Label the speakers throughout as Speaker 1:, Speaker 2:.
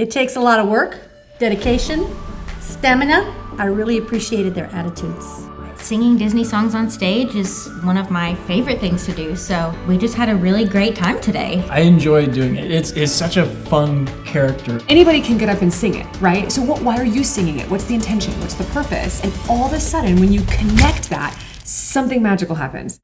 Speaker 1: It takes a lot of work, dedication, stamina. I really appreciated their attitudes.
Speaker 2: Singing Disney songs on stage is one of my favorite things to do, so we just had a really great time today.
Speaker 3: I enjoyed doing it. It's such a fun character.
Speaker 4: Anybody can get up and sing it, right? So why are you singing it? What's the intention? What's the purpose? And all of a sudden, when you connect that, something magical happens.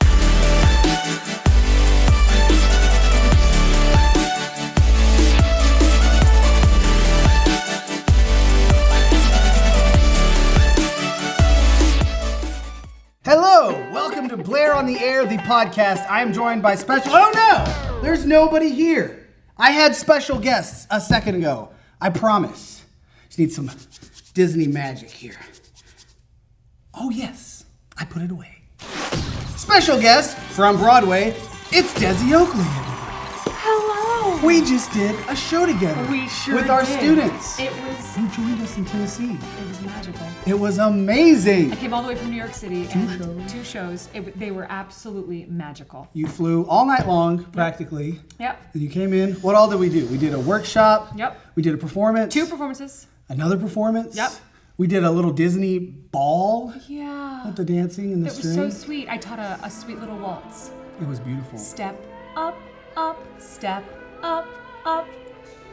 Speaker 5: Hello, welcome to Blair on the Air, the podcast. I am joined by special, oh no, there's nobody here. I had special guests a second ago, I promise. Just need some Disney magic here. Oh yes, I put it away. Special guest from Broadway, it's Desi Oakley.
Speaker 4: Hello.
Speaker 5: We just did a show together with our students.
Speaker 4: It was
Speaker 5: You joined us in Tennessee.
Speaker 4: It was magical.
Speaker 5: It was amazing.
Speaker 4: I came all the way from New York City and two shows. They were absolutely magical.
Speaker 5: You flew all night long, practically.
Speaker 4: Yep.
Speaker 5: And you came in. What all did we do? We did a workshop.
Speaker 4: Yep.
Speaker 5: We did a performance.
Speaker 4: 2 performances.
Speaker 5: Another performance.
Speaker 4: Yep.
Speaker 5: We did a little Disney ball
Speaker 4: Yeah.
Speaker 5: with the dancing and the
Speaker 4: It was
Speaker 5: string.
Speaker 4: so sweet. I taught a sweet little waltz.
Speaker 5: It was beautiful.
Speaker 4: Step up, up, step up, up.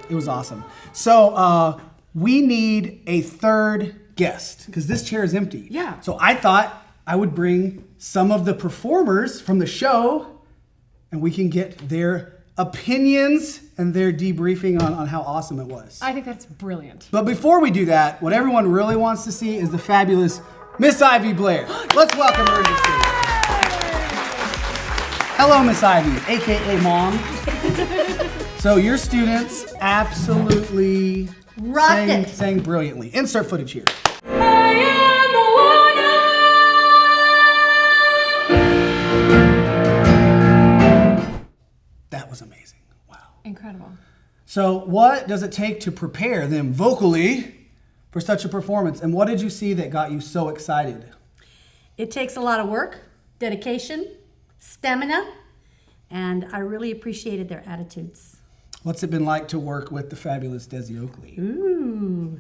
Speaker 5: It was awesome. So we need a third guest because this chair is empty.
Speaker 4: Yeah.
Speaker 5: So I thought I would bring some of the performers from the show and we can get their opinions and their debriefing on how awesome it was.
Speaker 4: I think that's brilliant.
Speaker 5: But before we do that, what everyone really wants to see is the fabulous Miss Ivy Blair. Let's welcome her to the stage. Hello, Miss Ivy, AKA Mom. So your students absolutely
Speaker 1: Rocked it.
Speaker 5: sang brilliantly. Insert footage here. That was amazing. Wow.
Speaker 4: Incredible.
Speaker 5: So what does it take to prepare them vocally for such a performance? And what did you see that got you so excited?
Speaker 1: It takes a lot of work, dedication, stamina, and I really appreciated their attitudes.
Speaker 5: What's it been like to work with the fabulous Desi Oakley?
Speaker 1: Ooh,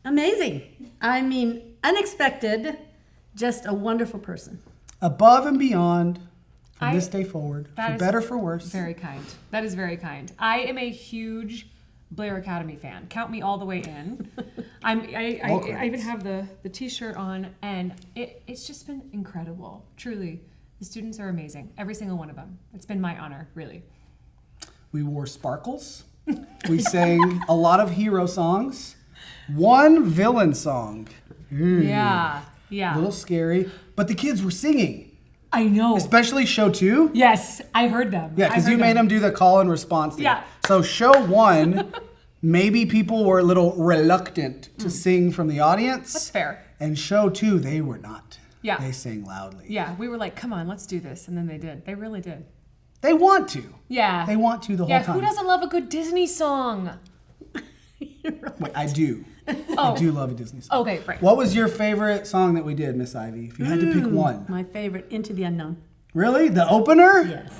Speaker 1: amazing. I mean, unexpected, just a wonderful person.
Speaker 5: Above and beyond from
Speaker 4: I-
Speaker 5: this day forward,
Speaker 4: that
Speaker 5: for
Speaker 4: is
Speaker 5: better, for worse.
Speaker 4: Very kind. That is very kind. I am a huge Blair Academy fan. Count me all the way in. I even have the t-shirt on, and it's just been incredible. Truly, the students are amazing. Every single one of them. It's been my honor, really.
Speaker 5: We wore sparkles. We sang a lot of hero songs. One villain song.
Speaker 4: Yeah.
Speaker 5: A little scary, but the kids were singing.
Speaker 4: I know.
Speaker 5: Especially show 2.
Speaker 4: Yes, I heard them.
Speaker 5: Yeah, because you made them do the call and response thing.
Speaker 4: Yeah.
Speaker 5: So show 1, maybe people were a little reluctant to sing from the audience.
Speaker 4: That's fair.
Speaker 5: And show 2, they were not.
Speaker 4: Yeah.
Speaker 5: They sang loudly.
Speaker 4: Yeah, we were like, come on, let's do this. And then they did. They really did.
Speaker 5: They want to.
Speaker 4: Yeah.
Speaker 5: They want to the whole
Speaker 4: Yeah,
Speaker 5: time.
Speaker 4: who doesn't love a good Disney song?
Speaker 5: Wait, I do.
Speaker 4: Oh.
Speaker 5: I do love a Disney song.
Speaker 4: Okay, right.
Speaker 5: What was your favorite song that we did, Miss Ivy? If you had to pick one.
Speaker 1: My favorite, Into the Unknown.
Speaker 5: Really? The opener?
Speaker 1: Yes.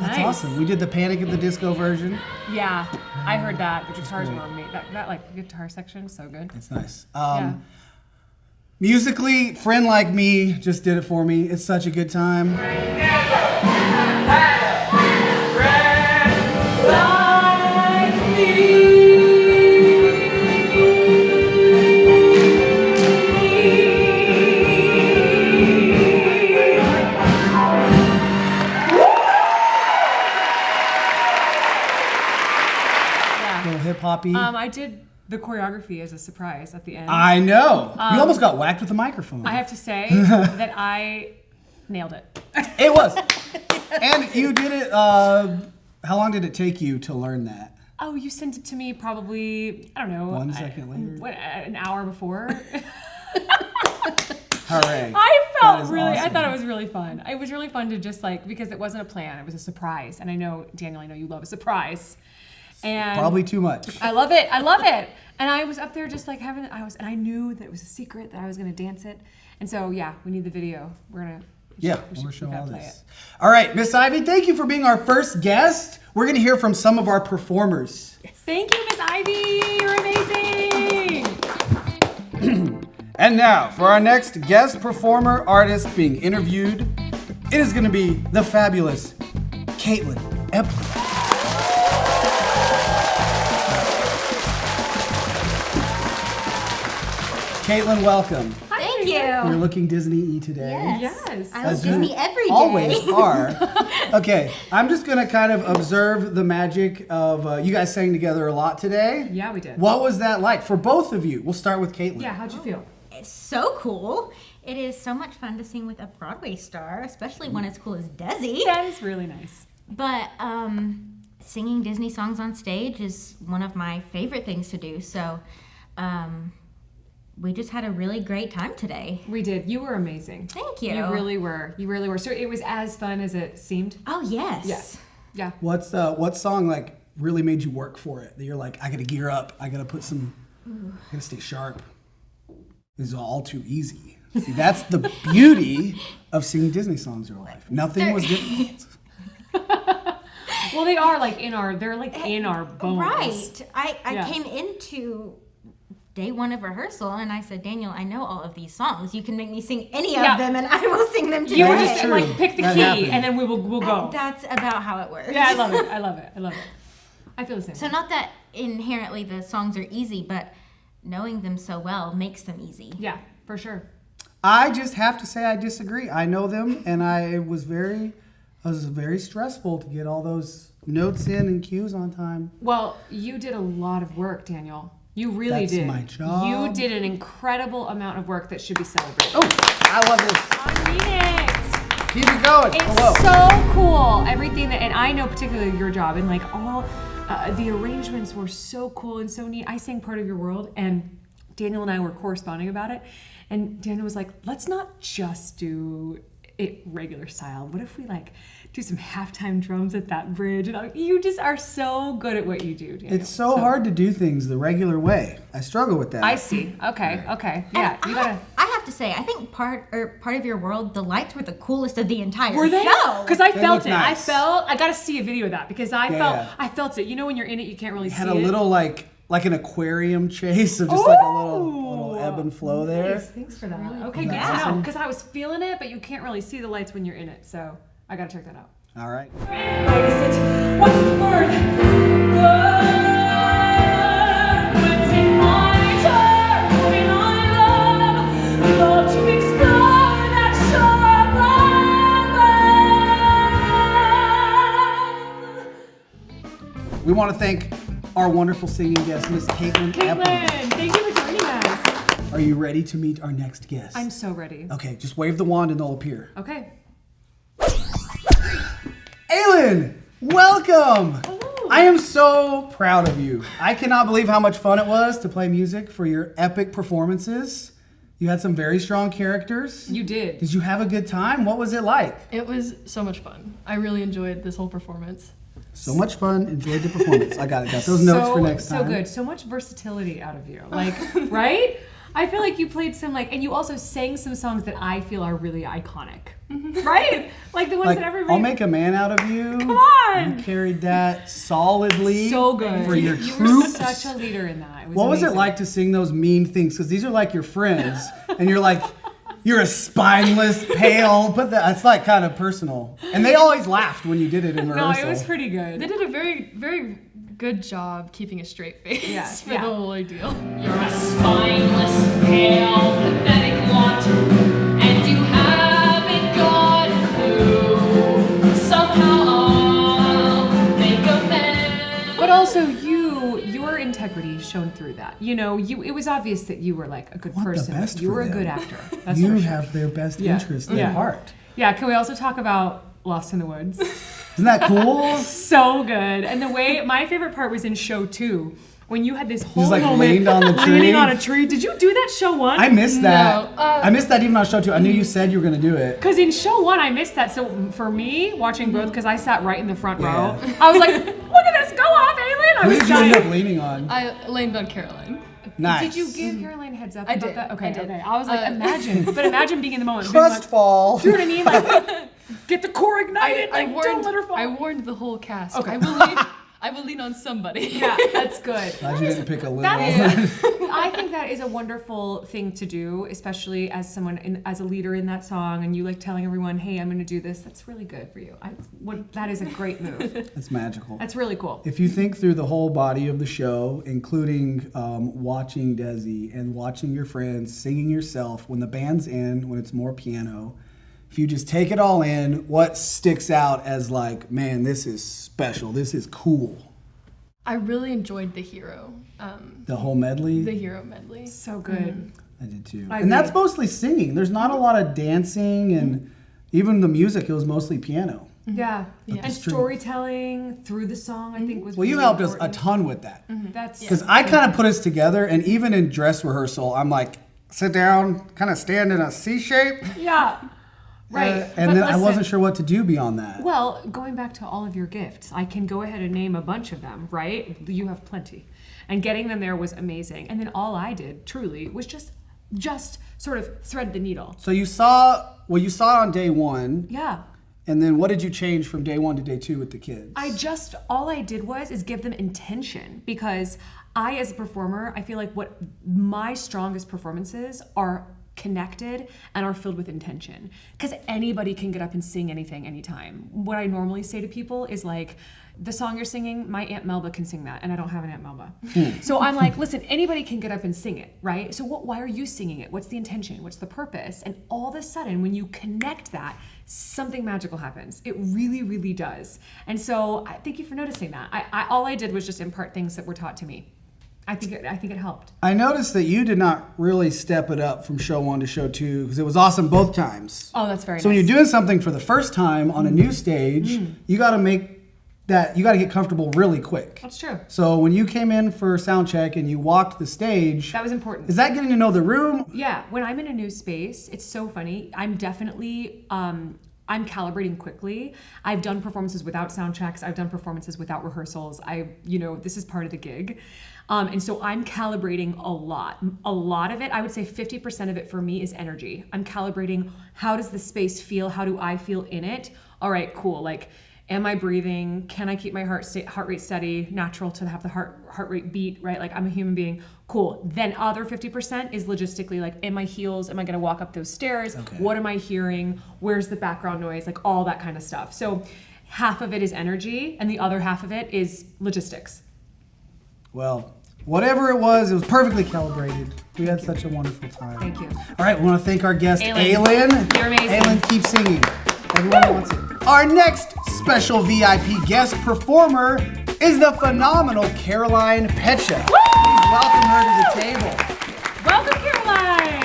Speaker 5: That's
Speaker 4: Nice.
Speaker 5: awesome. We did the Panic at the Disco version.
Speaker 4: Yeah, I heard that. The guitars were on me. That like guitar section, so good.
Speaker 5: It's nice.
Speaker 4: Yeah.
Speaker 5: Musically, Friend Like Me just did it for me. It's such a good time. Little hip hoppy.
Speaker 4: I did the choreography as a surprise at the end.
Speaker 5: I know. You almost got whacked with a microphone.
Speaker 4: I have to say that I nailed it.
Speaker 5: It was. And you did it, how long did it take you to learn that?
Speaker 4: Oh, you sent it to me probably, I don't know.
Speaker 5: 1 second later?
Speaker 4: An hour before.
Speaker 5: Hooray.
Speaker 4: I
Speaker 5: That
Speaker 4: felt
Speaker 5: is
Speaker 4: really, I
Speaker 5: awesome.
Speaker 4: thought it was really fun. It was really fun to just like, because it wasn't a plan, it was a surprise. And I know, Daniel, I know you love a surprise. And
Speaker 5: Probably too much.
Speaker 4: I love it. I love it. And I was up there just like and I knew that it was a secret that I was going to dance it. And so, yeah, we need the video. We're going to
Speaker 5: Yeah,
Speaker 4: we
Speaker 5: we're showing
Speaker 4: gotta
Speaker 5: all
Speaker 4: play
Speaker 5: this. All right, Miss Ivy, thank you for being our first guest. We're going to hear from some of our performers.
Speaker 4: Thank you, Miss Ivy. You're amazing.
Speaker 5: And now, for our next guest performer artist being interviewed, it is going to be the fabulous Kaitlyn Epling. Kaitlyn, welcome.
Speaker 2: Thank
Speaker 5: You're
Speaker 2: you.
Speaker 5: looking Disney-y today.
Speaker 4: Yes.
Speaker 2: I love
Speaker 5: As you
Speaker 2: Disney every day.
Speaker 5: always are. Okay, I'm just going to kind of observe the magic of you guys sang together a lot today.
Speaker 4: Yeah, we did.
Speaker 5: What was that like for both of you? We'll start with Kaitlyn.
Speaker 4: Yeah, how'd you feel?
Speaker 2: It's so cool. It is so much fun to sing with a Broadway star, especially one as cool as Desi.
Speaker 4: That is really nice.
Speaker 2: But singing Disney songs on stage is one of my favorite things to do. So we just had a really great time today.
Speaker 4: We did. You were amazing.
Speaker 2: Thank you.
Speaker 4: You really were. You really were. So it was as fun as it seemed?
Speaker 2: Oh, yes.
Speaker 4: Yes. Yeah.
Speaker 5: What song like really made you work for it? That you're like, I gotta gear up. I gotta put some. I gotta stay sharp. This is all too easy. See, that's the beauty of singing Disney songs your life. Nothing was difficult.
Speaker 4: Well, they are like they're like in our bones.
Speaker 2: Right. I
Speaker 4: Yeah.
Speaker 2: came into day one of rehearsal and I said, Daniel, I know all of these songs. You can make me sing any
Speaker 4: Yeah.
Speaker 2: of them and I will sing them today.
Speaker 4: You were
Speaker 5: That is
Speaker 4: just
Speaker 5: true.
Speaker 4: like pick the
Speaker 5: That
Speaker 4: key
Speaker 5: happens.
Speaker 4: and then we'll go.
Speaker 2: That's about how it works.
Speaker 4: Yeah, I love it. I love it. I love it. I feel the same.
Speaker 2: So not that inherently the songs are easy, but knowing them so well makes them easy.
Speaker 4: Yeah, for sure.
Speaker 5: I just have to say I disagree. I know them, and it was very stressful to get all those notes in and cues on time.
Speaker 4: Well, you did a lot of work, Daniel. You really
Speaker 5: That's
Speaker 4: did.
Speaker 5: my job.
Speaker 4: You did an incredible amount of work that should be celebrated.
Speaker 5: Oh, I love this.
Speaker 4: I mean it.
Speaker 5: Keep it going.
Speaker 4: It's
Speaker 5: Hello.
Speaker 4: so cool. Everything that, and I know particularly your job, and like all the arrangements were so cool and so neat. I sang Part of Your World, and Daniel and I were corresponding about it. And Daniel was like, let's not just do it regular style. What if we like do some halftime drums at that bridge? And I'm like, you just are so good at what you do, Daniel.
Speaker 5: It's so hard to do things the regular way. I struggle with that.
Speaker 4: I see. Okay. Yeah,
Speaker 2: And
Speaker 4: you gotta.
Speaker 2: I have to say, I think part of your world, the lights were the coolest of the entire
Speaker 4: Were they?
Speaker 2: show.
Speaker 4: Because I
Speaker 5: They
Speaker 4: felt
Speaker 5: look
Speaker 4: it.
Speaker 5: nice.
Speaker 4: I gotta see a video of that because I
Speaker 5: Yeah.
Speaker 4: felt it. You know when you're in it, you can't really see
Speaker 5: had
Speaker 4: it.
Speaker 5: a little like an aquarium chase of just like a little ebb and flow there.
Speaker 4: Nice. Thanks for that. Okay,
Speaker 5: cool.
Speaker 4: good to
Speaker 5: That's
Speaker 4: know.
Speaker 5: awesome.
Speaker 4: Because I was feeling it, but you can't really see the lights when you're in it. So I gotta check that out.
Speaker 5: All right.
Speaker 6: What's the word? When's it my turn? When I love to explore that shore of love.
Speaker 5: We want to thank our wonderful singing guest, Miss Kaitlyn Epling.
Speaker 4: Kaitlyn, thank you for joining us.
Speaker 5: Are you ready to meet our next guest?
Speaker 4: I'm so ready.
Speaker 5: Okay, just wave the wand and they'll appear.
Speaker 4: Okay.
Speaker 5: Aylin, welcome!
Speaker 4: Hello.
Speaker 5: I am so proud of you. I cannot believe how much fun it was to play music for your epic performances. You had some very strong characters.
Speaker 4: You did.
Speaker 5: Did you have a good time? What was it like?
Speaker 7: It was so much fun. I really enjoyed this whole performance.
Speaker 5: So much fun. Enjoyed the performance. I got it. Got those notes for next time.
Speaker 4: So good. So much versatility out of you. Like, right? I feel like you played some and you also sang some songs that I feel are really iconic. Right? Like the ones
Speaker 5: Like,
Speaker 4: that everybody.
Speaker 5: I'll make a man out of you.
Speaker 4: Come on!
Speaker 5: You carried that solidly.
Speaker 4: So good.
Speaker 5: For your
Speaker 4: you were
Speaker 5: troops.
Speaker 4: such a leader in that.
Speaker 5: What was it
Speaker 4: amazing.
Speaker 5: like to sing those mean things? Because these are like your friends, and you're like, you're a spineless, pale, but it's like kind of personal. And they always laughed when you did it in
Speaker 4: No,
Speaker 5: rehearsal.
Speaker 4: it was pretty good.
Speaker 7: They did a very, very good job keeping a straight face
Speaker 4: Yes,
Speaker 7: for
Speaker 4: yeah.
Speaker 7: the whole ordeal.
Speaker 6: You're a spineless, pale, pathetic lot, and you haven't got a clue. Somehow I'll make amends.
Speaker 4: But also your integrity shone through that. You know, it was obvious that you were like a good
Speaker 5: want the
Speaker 4: person.
Speaker 5: best
Speaker 4: You
Speaker 5: for
Speaker 4: were a
Speaker 5: them.
Speaker 4: good actor. That's
Speaker 5: You
Speaker 4: for sure.
Speaker 5: have their best
Speaker 4: Yeah.
Speaker 5: interest
Speaker 4: Yeah.
Speaker 5: at heart.
Speaker 4: Yeah, can we also talk about Lost in the Woods?
Speaker 5: Isn't that cool?
Speaker 4: So good. And the way, my favorite part was in show 2, when you had this whole
Speaker 5: Just, like,
Speaker 4: moment
Speaker 5: leaned on the tree.
Speaker 4: leaning on a tree. Did you do that show 1?
Speaker 5: I missed that.
Speaker 7: No,
Speaker 5: I missed that even on show 2. I knew you said you were going to do it.
Speaker 4: Because in show 1, I missed that. So for me, watching both, because I sat right in the front row,
Speaker 5: Yeah.
Speaker 4: I was like, look at this, go off, Aylin. I
Speaker 5: Who
Speaker 4: was
Speaker 5: did you end up
Speaker 4: dying.
Speaker 5: leaning on?
Speaker 7: I leaned on Caroline.
Speaker 5: Nice.
Speaker 4: Did you give Caroline a heads up
Speaker 7: I
Speaker 4: about
Speaker 7: did.
Speaker 4: that? Okay,
Speaker 7: I did.
Speaker 4: okay. I was like, imagine being in the moment. being
Speaker 5: Trust
Speaker 4: like,
Speaker 5: fall.
Speaker 4: do you know what I mean? Like, get the core ignited.
Speaker 7: I
Speaker 4: Like, don't let her fall.
Speaker 7: I warned the whole cast.
Speaker 4: Okay.
Speaker 7: I will lean on somebody.
Speaker 4: Yeah, that's good.
Speaker 5: Glad you didn't pick a little.
Speaker 4: I think that is a wonderful thing to do, especially as someone, as a leader in that song, and you like telling everyone, "Hey, I'm going to do this." That's really good for you. That is a great move.
Speaker 5: That's magical.
Speaker 4: That's really cool.
Speaker 5: If you think through the whole body of the show, including watching Desi and watching your friends, singing yourself, when the band's in, when it's more piano, if you just take it all in, what sticks out as like, man, this is special, this is cool?
Speaker 7: I really enjoyed the hero.
Speaker 5: The whole medley?
Speaker 7: The hero medley.
Speaker 4: So good.
Speaker 5: I did too.
Speaker 4: I
Speaker 5: And that's
Speaker 4: agree.
Speaker 5: mostly singing. There's not a lot of dancing, and even the music, it was mostly piano.
Speaker 4: Yeah.
Speaker 7: Yeah.
Speaker 4: And storytelling through the song, I think was.
Speaker 5: Well, you
Speaker 4: really
Speaker 5: helped us a
Speaker 4: important.
Speaker 5: ton with that.
Speaker 4: That's
Speaker 5: Because I kind of put us together, and even in dress rehearsal, I'm like, sit down, kind of stand in a C shape.
Speaker 4: yeah. Right.
Speaker 5: And
Speaker 4: But
Speaker 5: then I
Speaker 4: listen,
Speaker 5: wasn't sure what to do beyond that.
Speaker 4: Well, going back to all of your gifts, I can go ahead and name a bunch of them, right? You have plenty. And getting them there was amazing. And then all I did, truly, was just sort of thread the needle.
Speaker 5: So you saw it on day one,
Speaker 4: Yeah.
Speaker 5: and then what did you change from day one to day two with the kids?
Speaker 4: All I did is give them intention, because I, as a performer, I feel like what my strongest performances are connected and are filled with intention, because anybody can get up and sing anything anytime. What I normally say to people is like, the song you're singing, my Aunt Melba can sing that, and I don't have an Aunt Melba. So I'm like, listen, anybody can get up and sing it, right? So why are you singing it? What's the intention? What's the purpose? And all of a sudden, when you connect that, something magical happens. It really, really does. And so I thank you for noticing that. All I did was just impart things that were taught to me. I think it helped.
Speaker 5: I noticed that you did not really step it up from show one to show two, because it was awesome both times.
Speaker 4: Oh, that's very
Speaker 5: So
Speaker 4: nice.
Speaker 5: when you're doing something for the first time on a new stage, you got to get comfortable really quick.
Speaker 4: That's true.
Speaker 5: So when you came in for sound check and you walked the stage,
Speaker 4: That was important.
Speaker 5: is that getting to know the room?
Speaker 4: Yeah, when I'm in a new space, it's so funny. I'm definitely I'm calibrating quickly. I've done performances without sound checks. I've done performances without rehearsals. This is part of the gig. And so I'm calibrating a lot. A lot of it, I would say 50% of it for me is energy. I'm calibrating, how does the space feel? How do I feel in it? All right, cool. Like, am I breathing? Can I keep my heart rate steady, natural to have the heart rate beat, right? Like, I'm a human being. Cool. Then other 50% is logistically, like, in my heels, am I gonna walk up those stairs?
Speaker 5: Okay.
Speaker 4: What am I hearing? Where's the background noise? Like, all that kind of stuff. So half of it is energy, and the other half of it is logistics.
Speaker 5: Well, whatever it was perfectly calibrated. We had such a wonderful time.
Speaker 4: Thank you.
Speaker 5: All right, we want to thank our guest,
Speaker 4: Aylin.
Speaker 5: Aylin.
Speaker 4: You're amazing.
Speaker 5: Aylin, keep singing. Everyone wants it. Our next special VIP guest performer is the phenomenal Kaitlyn Peccia. Please welcome her to the table.
Speaker 4: Welcome, Caroline!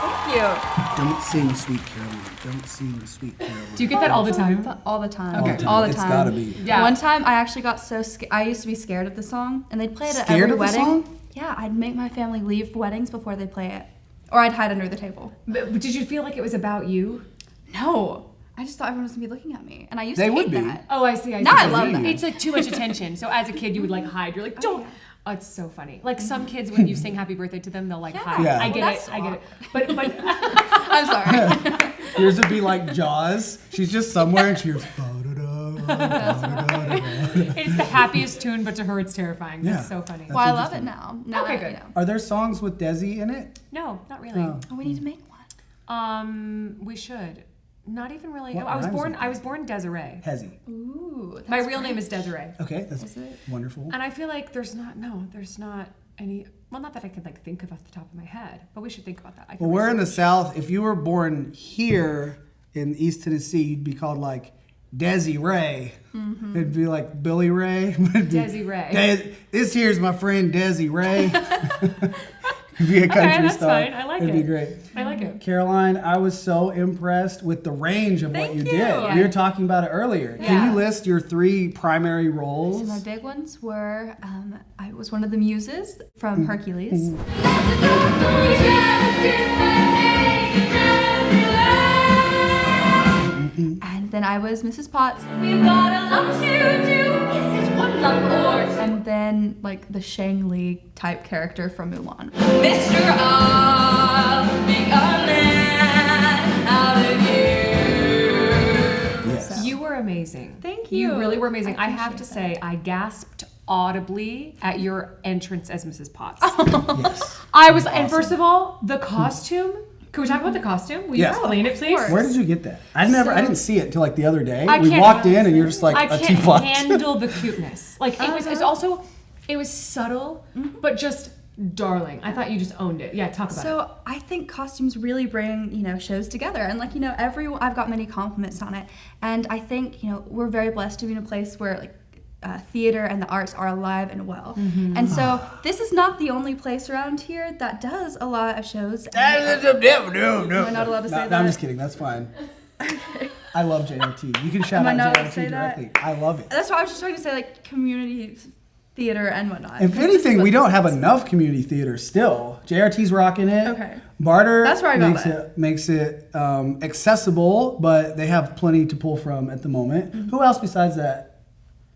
Speaker 7: Thank you.
Speaker 5: Don't sing, sweet Caroline. Don't sing, sweet Caroline.
Speaker 4: Do you get that all the time?
Speaker 8: All the time.
Speaker 4: Okay.
Speaker 8: All the
Speaker 5: It's
Speaker 8: time.
Speaker 5: gotta be.
Speaker 4: Yeah.
Speaker 8: One time I actually got so scared. I used to be scared of the song, and they'd play it at
Speaker 5: Scared
Speaker 8: every
Speaker 5: of the
Speaker 8: wedding.
Speaker 5: song?
Speaker 8: Yeah, I'd make my family leave weddings before they play it. Or I'd hide under the table.
Speaker 4: But did you feel like it was about you?
Speaker 8: No. I just thought everyone was going to be looking at me. And I used
Speaker 5: They
Speaker 8: to
Speaker 5: would
Speaker 8: hate
Speaker 5: be.
Speaker 8: that.
Speaker 4: Oh, I see.
Speaker 8: Now I love that.
Speaker 4: It's like too much attention. So as a kid, you would like hide. You're like, don't. Oh, it's so funny. Like some kids, when you sing happy birthday to them, they'll like hide.
Speaker 5: Yeah.
Speaker 4: I get
Speaker 8: Well,
Speaker 4: it.
Speaker 8: that's
Speaker 4: I get it. But
Speaker 8: I'm sorry.
Speaker 5: Yours would be like Jaws. She's just somewhere and she goes,
Speaker 4: it's the happiest tune, but to her, it's terrifying.
Speaker 5: Yeah.
Speaker 4: That's so funny.
Speaker 8: Well, I love it now.
Speaker 4: Okay,
Speaker 8: that,
Speaker 4: good.
Speaker 8: You know.
Speaker 5: Are there songs with Desi in it?
Speaker 4: No, not really.
Speaker 5: Oh.
Speaker 8: Oh, we need to make one.
Speaker 4: We should. Not even really.
Speaker 5: What
Speaker 4: I was
Speaker 5: rhymes
Speaker 4: born.
Speaker 5: with
Speaker 4: I was born Desiree.
Speaker 5: Hezi.
Speaker 8: Ooh. That's
Speaker 4: My real name
Speaker 8: French.
Speaker 4: is Desiree.
Speaker 5: Okay, that's wonderful.
Speaker 4: And I feel like there's not any. Well, not that I could like think of off the top of my head, but we should think about that. I can
Speaker 5: Well, we're in the
Speaker 4: research.
Speaker 5: South. If you were born here in East Tennessee, you'd be called like Desi Ray. It'd be like Billy Ray. It'd be,
Speaker 4: Desi Ray.
Speaker 5: This here's my friend Desi Ray. It'd be a country
Speaker 4: that's
Speaker 5: star.
Speaker 4: fine. I like
Speaker 5: It'd
Speaker 4: it.
Speaker 5: be great.
Speaker 4: I like it.
Speaker 5: Caroline, I was so impressed with the range of what
Speaker 8: Thank
Speaker 5: you
Speaker 8: you.
Speaker 5: did.
Speaker 8: Yeah.
Speaker 5: We were talking about it earlier. Can
Speaker 4: Yeah.
Speaker 5: you list your 3 primary
Speaker 8: So
Speaker 5: roles?
Speaker 8: my big ones were, I was one of the muses from Hercules. And then I was Mrs. Potts.
Speaker 6: We've got a lot to do. Is it one lump or
Speaker 8: And then like the Shang Li type character from Mulan.
Speaker 6: Mr. I'll make a man out of you.
Speaker 5: Yes.
Speaker 4: You were amazing.
Speaker 8: Thank
Speaker 4: You
Speaker 8: you.
Speaker 4: really were amazing.
Speaker 8: I
Speaker 4: I have to
Speaker 8: appreciate
Speaker 4: say, I gasped audibly at your entrance as Mrs. Potts.
Speaker 5: Yes.
Speaker 4: I was, and first of all, the costume. Can we talk about the costume? Will you
Speaker 5: Yes.
Speaker 4: explain it, please?
Speaker 5: Where did you get that? I didn't see it until like the other day.
Speaker 4: I
Speaker 5: We
Speaker 4: can't-
Speaker 5: walked in and you're just like
Speaker 4: I
Speaker 5: a
Speaker 4: can't
Speaker 5: teapot.
Speaker 4: handle the cuteness. Like it's also, it was subtle, but just darling. I thought you just owned it. Yeah, talk about it.
Speaker 8: So I think costumes really bring, shows together, and like, I've got many compliments on it, and I think, we're very blessed to be in a place where like theater and the arts are alive and well. And so this is not the only place around here that does a lot of shows.
Speaker 5: No.
Speaker 8: Am I not allowed to say
Speaker 5: No,
Speaker 8: that?
Speaker 5: I'm just kidding. That's fine. I love JRT. You can shout
Speaker 8: Am I
Speaker 5: out
Speaker 8: not allowed to
Speaker 5: JRT
Speaker 8: say that?
Speaker 5: directly. I love it.
Speaker 8: That's why I was just trying to say like community theater and whatnot.
Speaker 5: If
Speaker 8: because this is
Speaker 5: anything,
Speaker 8: what
Speaker 5: we
Speaker 8: this
Speaker 5: don't have
Speaker 8: is.
Speaker 5: enough community theater still. JRT's rocking it.
Speaker 8: Okay.
Speaker 5: Barter
Speaker 8: That's where I got
Speaker 5: makes it accessible, but they have plenty to pull from at the moment. Who else besides that?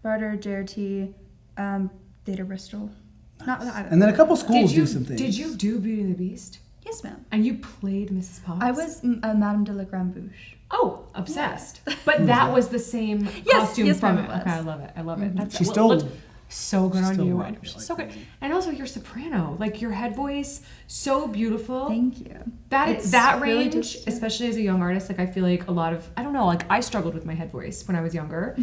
Speaker 8: Barter, JRT, Theater Bristol. Not that I've
Speaker 5: And then a couple
Speaker 4: did
Speaker 5: schools
Speaker 4: you
Speaker 5: do some things.
Speaker 4: did you do Beauty and the Beast?
Speaker 8: Yes, ma'am.
Speaker 4: And you played Mrs. Potts?
Speaker 8: I was Madame de la Grande Bouche.
Speaker 4: Oh, obsessed. But that was the same
Speaker 8: Yes,
Speaker 4: costume
Speaker 8: yes,
Speaker 4: from
Speaker 8: ma'am,
Speaker 4: it.
Speaker 8: it was.
Speaker 4: Okay, I love it. I love it. That's
Speaker 5: She's
Speaker 4: it
Speaker 5: still-
Speaker 4: looked so good on
Speaker 5: still
Speaker 4: you.
Speaker 5: rocking
Speaker 4: And
Speaker 5: it
Speaker 4: she's
Speaker 5: like
Speaker 4: so good.
Speaker 5: crazy.
Speaker 4: And also your soprano, like your head voice, so beautiful.
Speaker 8: Thank you.
Speaker 4: That
Speaker 8: really
Speaker 4: range,
Speaker 8: just-
Speaker 4: especially as a young artist, like I feel like a lot of, I don't know, like I struggled with my head voice when I was younger,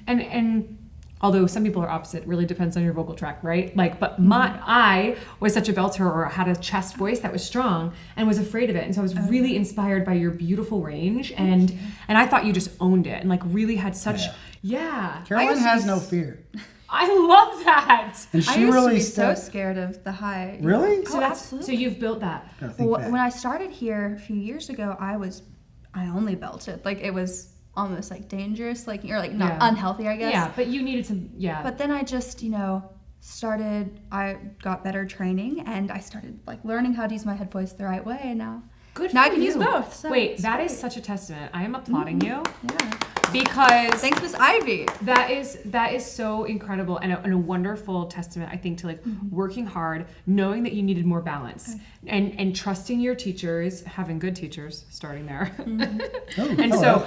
Speaker 4: and although some people are opposite, really depends on your vocal track, right? Like, but I was such a belter or had a chest voice that was strong and was afraid of it, and so I was really inspired by your beautiful range, and I thought you just owned it and like really had such, yeah.
Speaker 5: Caroline has no fear.
Speaker 4: I love that.
Speaker 5: And
Speaker 8: I
Speaker 5: she
Speaker 8: used
Speaker 5: really
Speaker 8: to be so
Speaker 5: stepped.
Speaker 8: scared of the high.
Speaker 5: Really?
Speaker 4: So so you've built that.
Speaker 5: Gotta think
Speaker 8: Well,
Speaker 5: back.
Speaker 8: when I started here a few years ago, I only belted. Like it was almost like dangerous, like or like not
Speaker 4: Yeah.
Speaker 8: unhealthy, I guess.
Speaker 4: Yeah, but you needed some, yeah.
Speaker 8: But then I just, I got better training and I started like learning how to use my head voice the right way, and now
Speaker 4: Good
Speaker 8: now
Speaker 4: for
Speaker 8: I can use
Speaker 4: you.
Speaker 8: both. So
Speaker 4: Wait,
Speaker 8: it's
Speaker 4: that is
Speaker 8: great.
Speaker 4: such a testament. I am applauding you
Speaker 8: Yeah.
Speaker 4: because
Speaker 8: Thanks, Miss Ivy.
Speaker 4: that is so incredible and a wonderful testament, I think, to like working hard, knowing that you needed more balance, and trusting your teachers, having good teachers, starting there, and so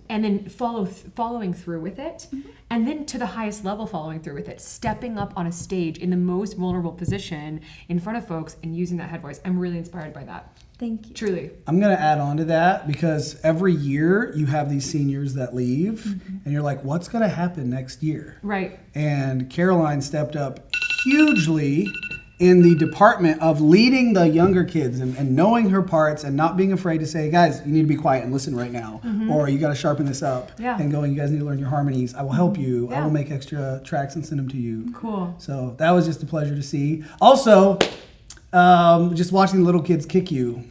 Speaker 4: and then following through with it, and then to the highest level following through with it, stepping up on a stage in the most vulnerable position in front of folks and using that head voice. I'm really inspired by that.
Speaker 8: Thank you.
Speaker 4: Truly.
Speaker 5: I'm going to add on to that because every year you have these seniors that leave and you're like, what's going to happen next year?
Speaker 4: Right.
Speaker 5: And Caroline stepped up hugely in the department of leading the younger kids and knowing her parts and not being afraid to say, guys, you need to be quiet and listen right now. Or you got to sharpen this up.
Speaker 4: Yeah.
Speaker 5: And going, you guys need to learn your harmonies. I will help you. I
Speaker 4: Yeah.
Speaker 5: will make extra tracks and send them to you.
Speaker 4: Cool.
Speaker 5: So that was just a pleasure to see. Also, just watching the little kids kick you.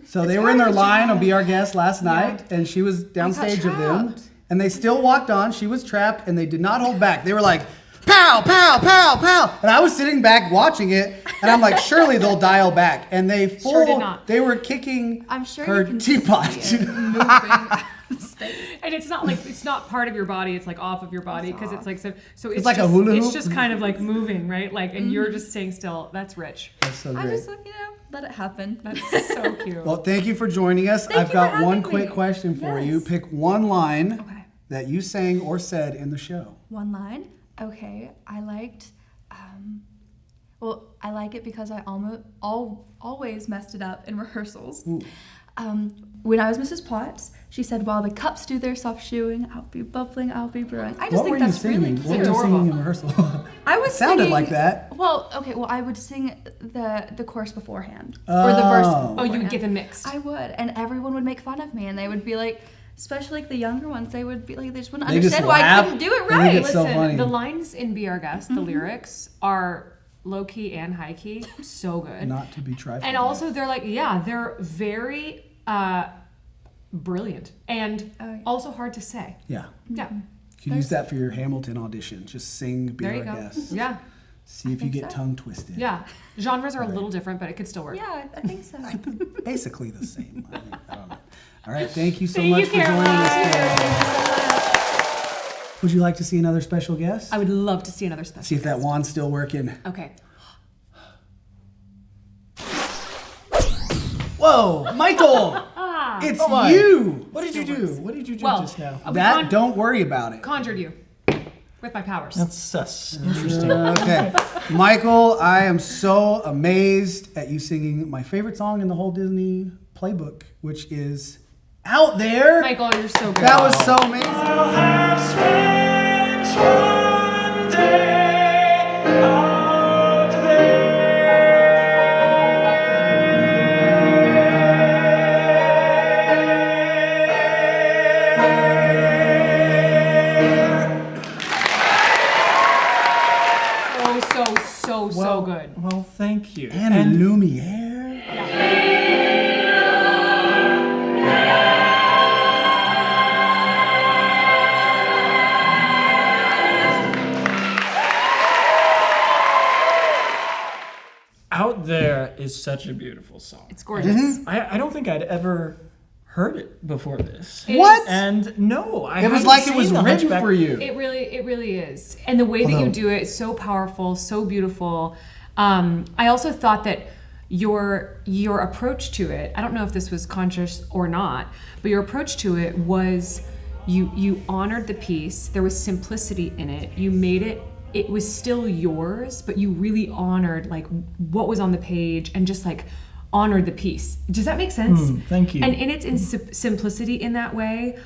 Speaker 5: So they were in their line on Be Our Guest last night, and she was downstage of them. And they still walked on. She was trapped, and they did not hold back. They were like, pow, pow, pow, pow. And I was sitting back watching it, and I'm like, surely they'll dial back. And they
Speaker 4: Sure did not.
Speaker 5: they were kicking
Speaker 8: I'm sure
Speaker 5: her
Speaker 8: you can
Speaker 5: teapot.
Speaker 8: see it moving on stage.
Speaker 4: And it's not like it's not part of your body; it's like off of your body because it's like so. It's
Speaker 5: like a
Speaker 4: just,
Speaker 5: hula
Speaker 4: It's
Speaker 5: hoop?
Speaker 4: just kind of like moving, right? Like, and you're just staying still. That's rich.
Speaker 5: That's so
Speaker 8: I
Speaker 5: great.
Speaker 8: just let it happen.
Speaker 4: That's so cute.
Speaker 5: Well, thank you for joining us.
Speaker 8: Thank
Speaker 5: I've
Speaker 8: you
Speaker 5: got
Speaker 8: for
Speaker 5: one
Speaker 8: having
Speaker 5: quick
Speaker 8: me.
Speaker 5: question for you.
Speaker 8: Yes.
Speaker 5: Pick one line
Speaker 8: Okay.
Speaker 5: that you sang or said in the show.
Speaker 8: One line. Okay, I liked. I like it because I always messed it up in rehearsals. When I was Mrs. Potts, she said, "While the cups do their soft shoeing, I'll be bubbling, I'll be brewing." I just
Speaker 5: What
Speaker 8: think
Speaker 5: were you
Speaker 8: that's really
Speaker 5: singing?
Speaker 8: cute.
Speaker 5: What were you
Speaker 4: adorable.
Speaker 5: singing in rehearsal?
Speaker 8: I was
Speaker 5: Sounded
Speaker 8: singing,
Speaker 5: like that.
Speaker 8: Well, okay. Well, I would sing the chorus beforehand or the verse.
Speaker 5: Oh.
Speaker 4: Oh, you would
Speaker 8: beforehand.
Speaker 4: get them mixed.
Speaker 8: I would, and everyone would make fun of me, and they would be like, especially like the younger ones, they would be like, they just wouldn't
Speaker 5: They just
Speaker 8: understand why I
Speaker 5: laugh.
Speaker 8: couldn't do it
Speaker 5: They
Speaker 8: right.
Speaker 5: think it's so
Speaker 4: Listen,
Speaker 5: funny.
Speaker 4: the lines in Be Our Guest, the lyrics are low key and high key, so good.
Speaker 5: Not to be trifled
Speaker 4: And
Speaker 5: with.
Speaker 4: also, they're like, they're very brilliant and
Speaker 8: Oh, yeah.
Speaker 4: also hard to say.
Speaker 5: Yeah.
Speaker 4: Yeah.
Speaker 5: You could use that for your Hamilton audition. Just sing Be
Speaker 4: There
Speaker 5: Our
Speaker 4: you go.
Speaker 5: Guest.
Speaker 4: Yeah.
Speaker 5: See if you
Speaker 8: think
Speaker 5: get
Speaker 8: so.
Speaker 5: tongue twisted.
Speaker 4: Yeah. Genres are a little different, but it could still work.
Speaker 8: Yeah, I think so.
Speaker 5: Basically the same. I don't know. All right. Thank you so
Speaker 4: Thank
Speaker 5: much
Speaker 4: you,
Speaker 5: for joining us
Speaker 4: Caroline.
Speaker 5: today. Would you like to see another special guest?
Speaker 4: I would love to see another special.
Speaker 5: See if that wand's still working.
Speaker 4: Okay.
Speaker 5: Whoa, Michael! It's
Speaker 3: my.
Speaker 5: you!
Speaker 3: What did you do? What did you do
Speaker 4: Well,
Speaker 3: just now?
Speaker 5: Don't worry about it.
Speaker 4: Conjured you with my powers.
Speaker 3: That's sus. Interesting.
Speaker 5: Okay. Michael, I am so amazed at you singing my favorite song in the whole Disney playbook, which is Out There.
Speaker 4: Michael, you're so good.
Speaker 5: That was so amazing.
Speaker 4: So good.
Speaker 3: Well, thank you.
Speaker 5: And Lumiere.
Speaker 3: Out There is such a beautiful song.
Speaker 4: It's gorgeous.
Speaker 5: Mm-hmm.
Speaker 3: I don't think I'd ever heard it before this.
Speaker 5: What?
Speaker 3: And no, I
Speaker 5: It was
Speaker 3: hadn't
Speaker 5: like it
Speaker 3: seen
Speaker 5: was
Speaker 3: The
Speaker 5: written
Speaker 3: Hunchback.
Speaker 5: for you.
Speaker 4: It really is. And the way that you do it is so powerful, so beautiful. I also thought that your approach to it, I don't know if this was conscious or not, but your approach to it was you honored the piece. There was simplicity in it. You made it was still yours, but you really honored like what was on the page and just like honored the piece. Does that make sense?
Speaker 3: Thank you.
Speaker 4: And in its simplicity in that way,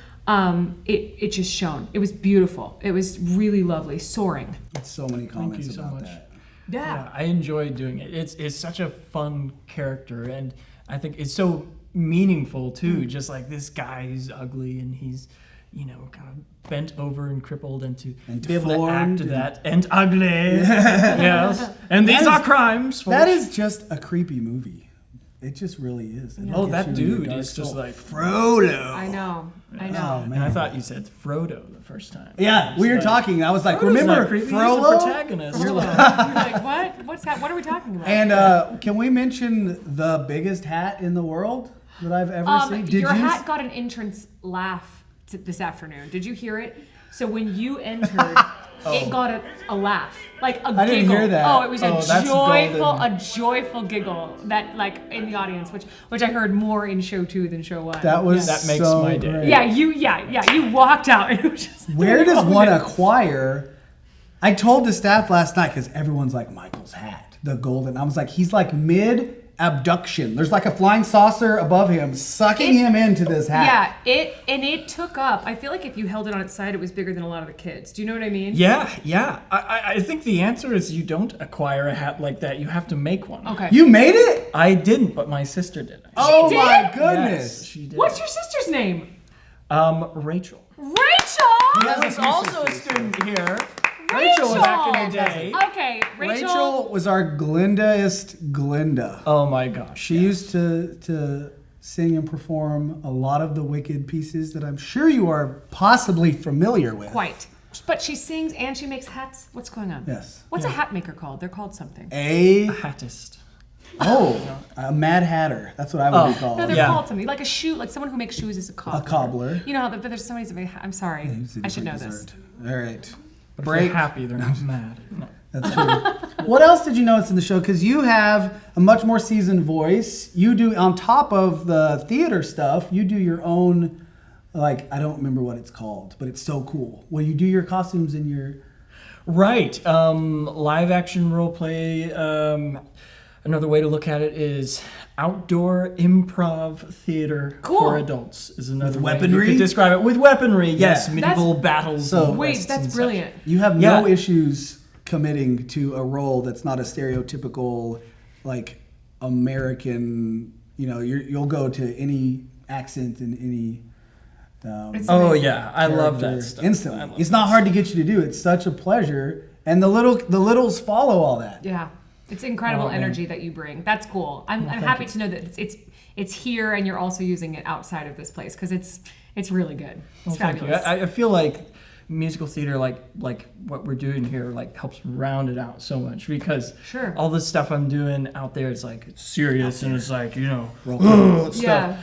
Speaker 4: it just shone. It was beautiful. It was really lovely, soaring.
Speaker 5: So many comments
Speaker 3: you so
Speaker 5: about
Speaker 3: much.
Speaker 5: that.
Speaker 3: Yeah, I enjoyed doing it. It's such a fun character, and I think it's so meaningful too. Just like this guy who's ugly and he's, kind of bent over and crippled, and to be able to act
Speaker 5: deformed
Speaker 3: that and ugly. Yes, and these are crimes.
Speaker 5: That is just a creepy movie. It just really is. It
Speaker 3: Oh,
Speaker 5: gets
Speaker 3: that
Speaker 5: you in your
Speaker 3: dude
Speaker 5: dark
Speaker 3: is just
Speaker 5: soul.
Speaker 3: like
Speaker 5: Frodo.
Speaker 4: I know.
Speaker 5: Oh,
Speaker 3: And I thought you said Frodo the first time.
Speaker 5: Yeah, we were talking. I was like,
Speaker 3: Frodo's
Speaker 5: remember
Speaker 3: not creepy, he's the
Speaker 5: Frollo?
Speaker 3: protagonist. You're like,
Speaker 4: You're like, what? What's that? What are we talking about?
Speaker 5: And can we mention the biggest hat in the world that I've ever seen?
Speaker 4: Your hat got an entrance laugh this afternoon. Did you hear it? So when you entered, it got a laugh, like a giggle.
Speaker 5: I didn't hear that.
Speaker 4: Oh, it was
Speaker 5: that's golden.
Speaker 4: a joyful giggle that like in the audience, which I heard more in show 2 than show 1.
Speaker 5: That was
Speaker 3: That makes
Speaker 5: so
Speaker 3: my day.
Speaker 5: great.
Speaker 4: Yeah, you walked out. It was just
Speaker 5: Where does one acquire? I told the staff last night because everyone's like Michael's hat, the golden. I was like, he's like mid abduction. There's like a flying saucer above him, sucking him into this hat.
Speaker 4: Yeah, it took up. I feel like if you held it on its side, it was bigger than a lot of the kids. Do you know what I mean?
Speaker 3: yeah. I think the answer is you don't acquire a hat like that. You have to make one.
Speaker 4: Okay.
Speaker 5: You made it?
Speaker 3: I didn't, but my sister did.
Speaker 5: Oh
Speaker 4: did?
Speaker 5: my goodness!
Speaker 3: Yes, she did.
Speaker 4: What's your sister's name?
Speaker 3: Rachel.
Speaker 4: Rachel.
Speaker 3: Who was also a student here.
Speaker 4: Rachel
Speaker 3: was back in the day.
Speaker 4: Okay,
Speaker 5: Rachel was our Glindaist Glinda.
Speaker 3: Oh my gosh.
Speaker 5: She used to sing and perform a lot of the Wicked pieces that I'm sure you are possibly familiar with.
Speaker 4: Quite. But she sings and she makes hats. What's going on?
Speaker 5: Yes.
Speaker 4: What's a hat maker called? They're called something.
Speaker 5: A
Speaker 3: hattist.
Speaker 5: Mad Hatter. That's what I would be called.
Speaker 4: No, they're
Speaker 3: Yeah.
Speaker 4: called something. Like a shoe, like someone who makes shoes is a cobbler.
Speaker 5: A cobbler.
Speaker 4: You know how there's somebody's a I'm sorry. I should know this.
Speaker 5: All right.
Speaker 3: But if
Speaker 5: Break.
Speaker 3: they're happy, they're not mad. No.
Speaker 5: That's true. What else did you notice in the show? Because you have a much more seasoned voice. You do, on top of the theater stuff, you do your own, like, I don't remember what it's called, but it's so cool. Well, you do your costumes in your...
Speaker 3: Right. Live action role play. Another way to look at it is outdoor improv theater for adults is another way
Speaker 5: weaponry?
Speaker 3: you could describe it. With weaponry, yes.
Speaker 5: Yeah.
Speaker 3: Medieval battles.
Speaker 5: So-
Speaker 3: and
Speaker 4: Wait,
Speaker 3: quests
Speaker 4: that's
Speaker 3: and such.
Speaker 4: brilliant.
Speaker 5: You have
Speaker 3: Yeah.
Speaker 5: no issues committing to a role that's not a stereotypical, like, American, you'll go to any accent and any...
Speaker 4: It's
Speaker 3: Oh
Speaker 4: amazing.
Speaker 3: yeah, I love
Speaker 5: character
Speaker 3: that stuff.
Speaker 5: instantly.
Speaker 3: I love
Speaker 5: It's
Speaker 3: that
Speaker 5: not hard to get you to do. It's such a pleasure, and the littles follow all that.
Speaker 4: Yeah. It's incredible energy that you bring. That's cool. I'm happy to know that it's here and you're also using it outside of this place because it's really good. It's
Speaker 3: Thank you.
Speaker 4: fabulous.
Speaker 3: I feel like musical theater, like what we're doing here, like helps round it out so much because
Speaker 4: Sure.
Speaker 3: all this stuff I'm doing out there, it's like it's serious and it's like stuff.
Speaker 4: Yeah.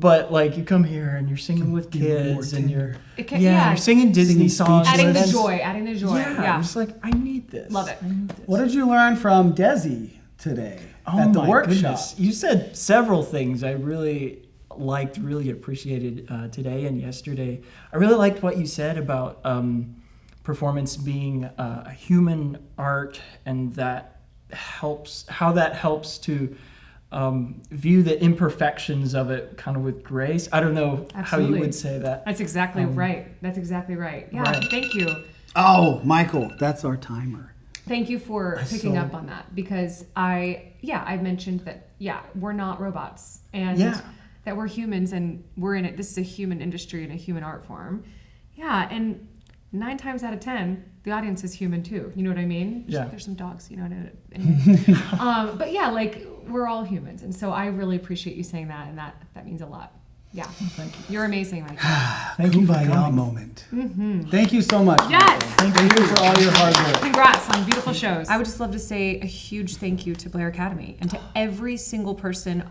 Speaker 3: but like you come here and you're singing with
Speaker 5: Be more
Speaker 3: kids and you're
Speaker 4: yeah.
Speaker 3: you're singing Disney songs.
Speaker 4: Adding the
Speaker 3: and
Speaker 4: joy. Yeah.
Speaker 3: I'm just like, I need this.
Speaker 4: Love it.
Speaker 3: I need this.
Speaker 5: What did you learn from Desi today at the
Speaker 3: my
Speaker 5: workshop?
Speaker 3: goodness. You said several things I really liked, really appreciated today and yesterday. I really liked what you said about performance being a human art, and how that helps to view the imperfections of it kind of with grace. I don't know how
Speaker 4: Absolutely.
Speaker 3: you would say that.
Speaker 4: That's exactly right. That's exactly right. Yeah.
Speaker 3: Right.
Speaker 4: Thank you.
Speaker 5: Oh, Michael, that's our timer.
Speaker 4: Thank you for picking up on that, because I mentioned that, we're not robots, and that we're humans, and we're in it. This is a human industry and a human art form. Yeah. And 9 times out of 10, the audience is human too. You know what I mean? There's some dogs, you know. Anyway. But yeah, like, we're all humans. And so I really appreciate you saying that, and that means a lot. Yeah.
Speaker 3: Thank you.
Speaker 4: You're amazing, Michael.
Speaker 3: Thank you for
Speaker 5: Kumbaya
Speaker 3: coming.
Speaker 5: moment. Thank you so much.
Speaker 4: Yes.
Speaker 5: Michael. Thank you for all your hard work.
Speaker 4: Congrats on beautiful shows. I would just love to say a huge thank you to Blair Academy and to every single person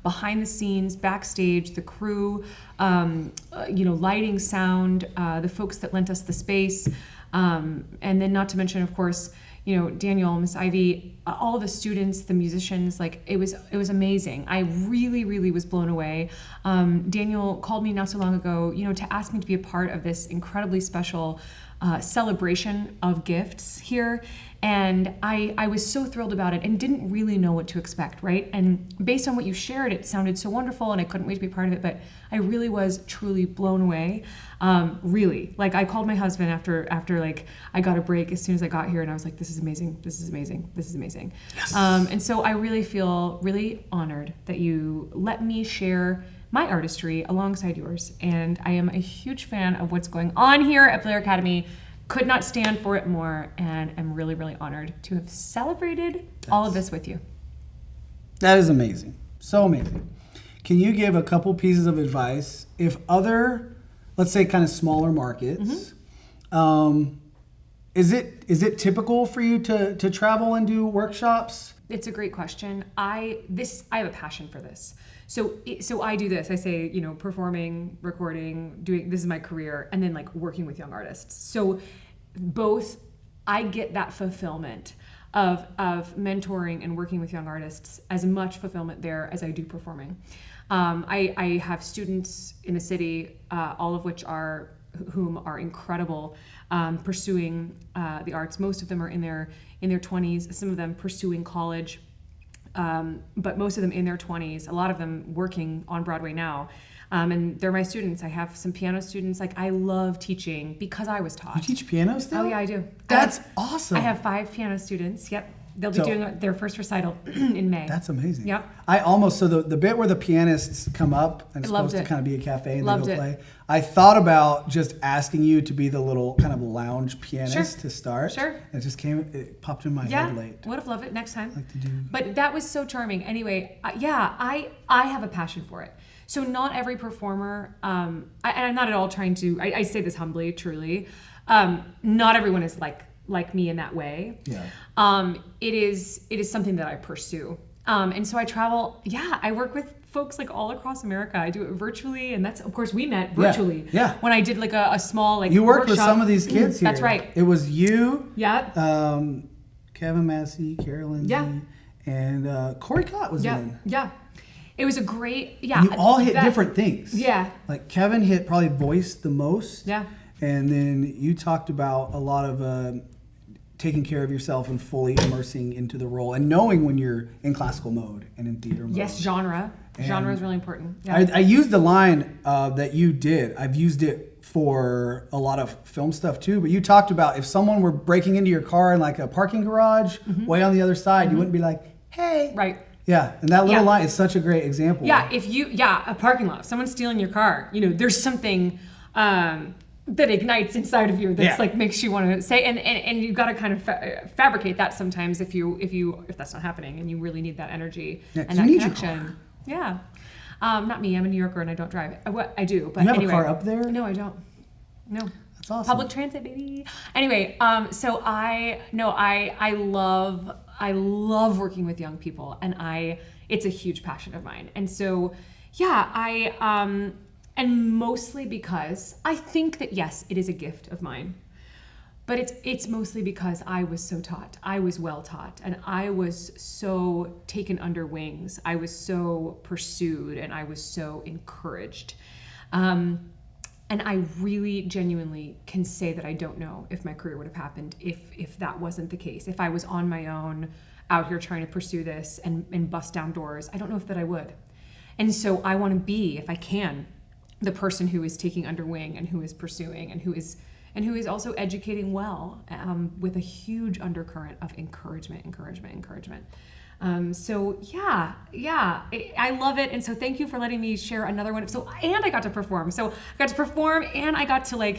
Speaker 4: behind the scenes, backstage, the crew, lighting, sound, the folks that lent us the space, and then not to mention, of course, Daniel, Miss Ivy, all the students, the musicians. Like, it was amazing. I really, really was blown away. Daniel called me not so long ago, to ask me to be a part of this incredibly special celebration of gifts here. And I was so thrilled about it and didn't really know what to expect, right? And based on what you shared, it sounded so wonderful, and I couldn't wait to be part of it, but I really was truly blown away. Really. Like, I called my husband after like I got a break as soon as I got here, and I was like, this is amazing, this is amazing, this is amazing. Yes. And so I really feel really honored that you let me share my artistry alongside yours. And I am a huge fan of what's going on here at Blair Academy. Could not stand for it more, and I'm really, really honored to have celebrated all of this with you.
Speaker 5: That is amazing. So amazing. Can you give a couple pieces of advice if other, let's say, kind of smaller markets, is it typical for you to travel and do workshops?
Speaker 4: It's a great question. I have a passion for this. So I do this. I say, performing, recording, doing, this is my career, and then like working with young artists. So both, I get that fulfillment of mentoring and working with young artists, as much fulfillment there as I do performing. I have students in the city, all of whom are incredible, pursuing the arts. Most of them are in their 20s. Some of them pursuing college. But most of them in their 20s, a lot of them working on Broadway now. And they're my students. I have some piano students. Like, I love teaching because I was taught.
Speaker 5: You teach piano still?
Speaker 4: Oh yeah, I do.
Speaker 5: That's awesome.
Speaker 4: I have 5 piano students. Yep. They'll be doing their first recital in May.
Speaker 5: That's amazing.
Speaker 4: Yep.
Speaker 5: So the bit where the pianists come up and it's supposed to kind of be a cafe and
Speaker 4: Loved
Speaker 5: they
Speaker 4: it.
Speaker 5: go play. I thought about just asking you to be the little kind of lounge pianist to start.
Speaker 4: Sure.
Speaker 5: It just it popped in my head late.
Speaker 4: Would have loved it next time.
Speaker 5: Like to do.
Speaker 4: But that was so charming. Anyway, I have a passion for it. So not every performer, and I'm not at all trying to, I say this humbly, truly, not everyone is like me in that way.
Speaker 5: Yeah.
Speaker 4: It is something that I pursue. And so I travel, I work with folks like all across America. I do it virtually, and that's, of course, we met virtually.
Speaker 5: Yeah.
Speaker 4: When I did like a small
Speaker 5: You worked with
Speaker 4: workshop.
Speaker 5: some of these kids here.
Speaker 4: That's right.
Speaker 5: It was you,
Speaker 4: Yeah.
Speaker 5: Kevin Massey, Carolyn Z, and Corey Cott was in.
Speaker 4: Yeah. It was a great,
Speaker 5: And you all hit different things.
Speaker 4: Yeah.
Speaker 5: Like Kevin hit probably voice the most.
Speaker 4: Yeah.
Speaker 5: And then you talked about a lot of taking care of yourself and fully immersing into the role and knowing when you're in classical mode and in theater mode.
Speaker 4: Yes, genre. Genre is really important. Yeah.
Speaker 5: I used the line that you did. I've used it for a lot of film stuff too, but you talked about if someone were breaking into your car in like a parking garage way on the other side, you wouldn't be like, hey.
Speaker 4: Right.
Speaker 5: Yeah, and that little line is such a great example.
Speaker 4: Yeah, a parking lot, if someone's stealing your car, there's something that ignites inside of you that's like makes you want to say, and you've got to kind of fabricate that sometimes if that's not happening and you really need that energy and that connection. Yeah. Not me. I'm a New Yorker and I don't drive. I do, but
Speaker 5: you have
Speaker 4: anyway.
Speaker 5: a car up there?
Speaker 4: No, I don't. No.
Speaker 5: That's awesome.
Speaker 4: Public transit, baby. Anyway, so I love working with young people, and it's a huge passion of mine. And so, Yeah, and mostly because I think that yes, it is a gift of mine, but it's mostly because I was so taught. I was well taught, and I was so taken under wings. I was so pursued, and I was so encouraged. And I really genuinely can say that I don't know if my career would have happened if that wasn't the case. If I was on my own out here trying to pursue this and bust down doors, I don't know if that I would. And so I want to be, if I can, the person who is taking under wing and who is pursuing and who is also educating well, with a huge undercurrent of encouragement. So I love it, and so thank you for letting me share another one. And I got to perform. So I got to perform, and I got to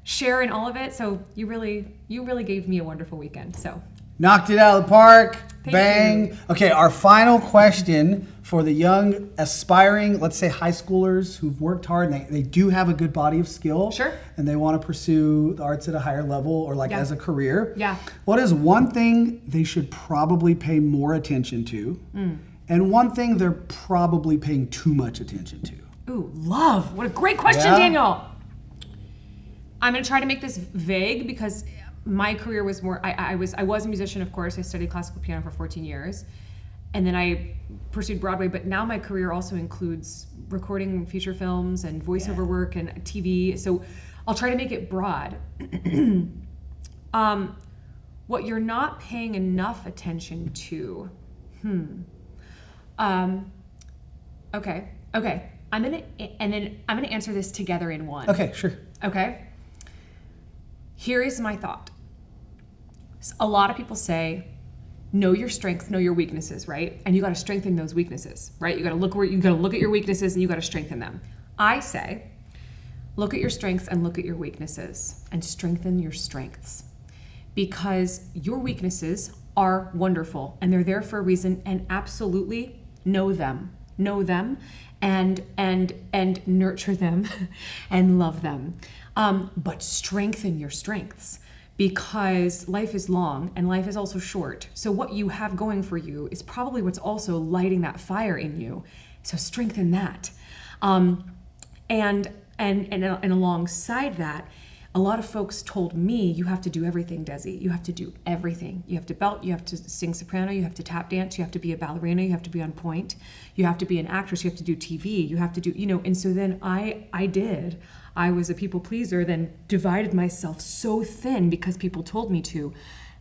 Speaker 4: share in all of it. So you really gave me a wonderful weekend. So
Speaker 5: Knocked it out of the park.
Speaker 4: Thank
Speaker 5: Bang.
Speaker 4: you.
Speaker 5: Okay, our final question for the young, aspiring, let's say high schoolers who've worked hard and they do have a good body of skill.
Speaker 4: Sure.
Speaker 5: And they want to pursue the arts at a higher level or
Speaker 4: Yeah.
Speaker 5: as a career.
Speaker 4: Yeah.
Speaker 5: What is one thing they should probably pay more attention to? And one thing they're probably paying too much attention to?
Speaker 4: Ooh, love. What a great question,
Speaker 5: Yeah.
Speaker 4: Daniel. I'm going to try to make this vague because my career was more, I was a musician, of course. I studied classical piano for 14 years. And then I pursued Broadway, but now my career also includes recording feature films and voiceover work and TV. So I'll try to make it broad. What you're not paying enough attention to. Okay. I'm gonna answer this together in one.
Speaker 5: Okay, sure.
Speaker 4: Okay? Here is my thought. A lot of people say, know your strengths, know your weaknesses, right? And you gotta strengthen those weaknesses, right? You gotta look at your weaknesses and you gotta strengthen them. I say, look at your strengths and look at your weaknesses and strengthen your strengths. Because your weaknesses are wonderful and they're there for a reason, and absolutely know them and nurture them and love them. But strengthen your strengths, because life is long and life is also short. So what you have going for you is probably what's also lighting that fire in you. So strengthen that. And alongside that, a lot of folks told me, you have to do everything, Desi. You have to do everything. You have to belt, you have to sing soprano, you have to tap dance, you have to be a ballerina, you have to be on point, you have to be an actress, you have to do TV, you have to do, and so then I was a people pleaser, then divided myself so thin because people told me to.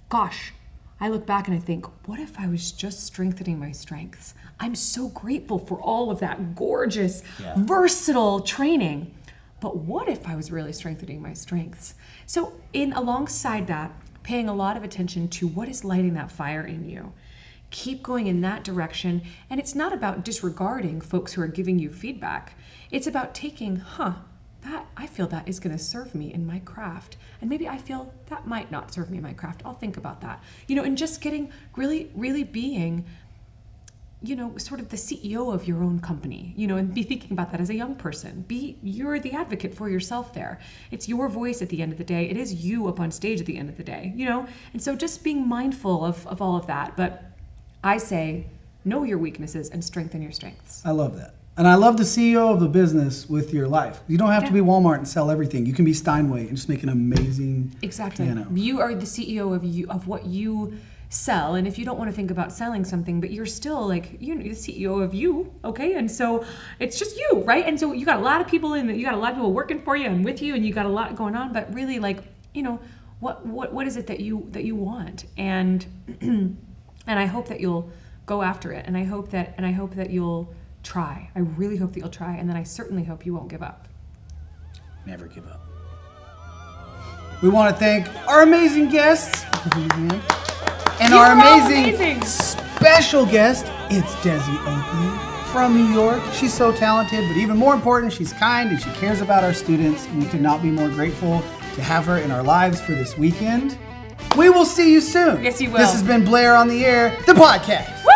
Speaker 4: Gosh, I look back and I think, what if I was just strengthening my strengths? I'm so grateful for all of that gorgeous, versatile training. But what if I was really strengthening my strengths? So alongside that, paying a lot of attention to what is lighting that fire in you. Keep going in that direction. And it's not about disregarding folks who are giving you feedback. It's about taking, I feel that is going to serve me in my craft. And maybe I feel that might not serve me in my craft. I'll think about that. And just getting really, really being, sort of the CEO of your own company, and be thinking about that as a young person. You're the advocate for yourself there. It's your voice at the end of the day. It is you up on stage at the end of the day, And so just being mindful of all of that. But I say, know your weaknesses and strengthen your strengths.
Speaker 5: I love that. And I love the CEO of the business with your life. You don't have to be Walmart and sell everything. You can be Steinway and just make an amazing piano.
Speaker 4: You are the CEO of what you sell, and if you don't want to think about selling something, but you're still the CEO of you, okay? And so it's just you, right? And so you got a lot of people working for you and with you, and you got a lot going on, but really what is it that you want? And and I hope that you'll go after it, and I hope that you'll try. I really hope that you'll try, and then I certainly hope you won't give up.
Speaker 5: Never give up. We want to thank our amazing guests. And our amazing special guest, it's Desi Oakley from New York. She's so talented, but even more important, she's kind and she cares about our students. And we could not be more grateful to have her in our lives for this weekend. We will see you soon.
Speaker 4: Yes, you will.
Speaker 5: This has been Blair on the Air, the podcast.
Speaker 4: Woo!